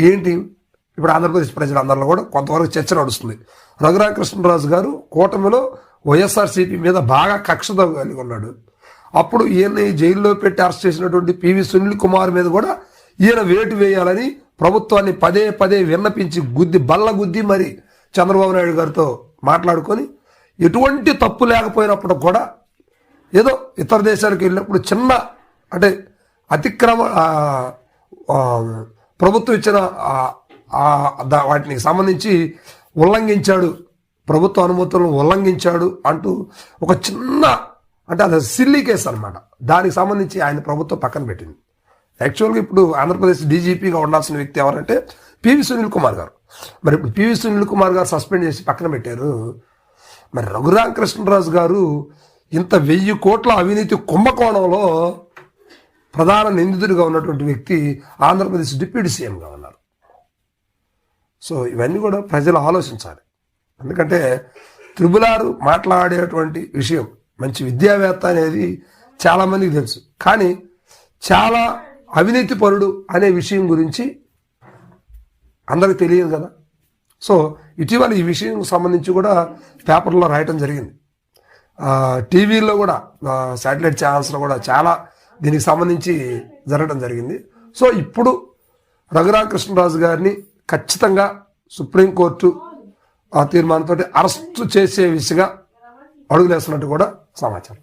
ఏంటి ఇప్పుడు ఆంధ్రప్రదేశ్ ప్రజలందరిలో కూడా కొంతవరకు చర్చ నడుస్తుంది. రఘురామకృష్ణరాజు గారు కూటమిలో వైఎస్ఆర్సీపీ మీద బాగా కక్షతో కలిగి ఉన్నాడు. అప్పుడు ఈయన్ని జైల్లో పెట్టి అరెస్ట్ చేసినటువంటి పివి సునీల్ కుమార్ మీద కూడా ఈయన వేటు వేయాలని ప్రభుత్వాన్ని పదే పదే విన్నపించి బల్ల గుద్ది మరి చంద్రబాబు నాయుడు గారితో మాట్లాడుకొని ఎటువంటి తప్పు లేకపోయినప్పుడు కూడా ఏదో ఇతర దేశాలకు వెళ్ళినప్పుడు చిన్న అంటే అతిక్రమ ప్రభుత్వం ఇచ్చిన వాటికి సంబంధించి ఉల్లంఘించాడు, ప్రభుత్వ అనుమతులను ఉల్లంఘించాడు అంటూ ఒక చిన్న అంటే అది సిల్లీ కేసు అనమాట. దానికి సంబంధించి ఆయన ప్రభుత్వం పక్కన పెట్టింది. యాక్చువల్గా ఇప్పుడు ఆంధ్రప్రదేశ్ డీజీపీగా ఉండాల్సిన వ్యక్తి ఎవరంటే పివి సునీల్ కుమార్ గారు. మరి ఇప్పుడు పివి సునీల్ కుమార్ గారు సస్పెండ్ చేసి పక్కన పెట్టారు. మరి రఘురామకృష్ణరాజు గారు ఇంత 1000 కోట్ల అవినీతి కుంభకోణంలో ప్రధాన నిందితుడిగా ఉన్నటువంటి వ్యక్తి ఆంధ్రప్రదేశ్ డిప్యూటీ సీఎంగా ఉన్నారు. సో ఇవన్నీ కూడా ప్రజలు ఆలోచించాలి. ఎందుకంటే త్రిబులారు మాట్లాడేటువంటి విషయం మంచి విద్యావేత్త అనేది చాలామందికి తెలుసు, కానీ చాలా అవినీతి పరుడు అనే విషయం గురించి అందరికి తెలియదు కదా. సో ఇటీవల ఈ విషయం సంబంధించి కూడా పేపర్లో రాయటం జరిగింది, టీవీలో కూడా శాటిలైట్ ఛానల్స్లో కూడా చాలా దీనికి సంబంధించి జరగడం జరిగింది. సో ఇప్పుడు రఘురామకృష్ణరాజు గారిని ఖచ్చితంగా సుప్రీంకోర్టు తీర్మానంతో అరెస్టు చేసే విషయంగా అడుగులేస్తున్నట్టు కూడా సమాచారం.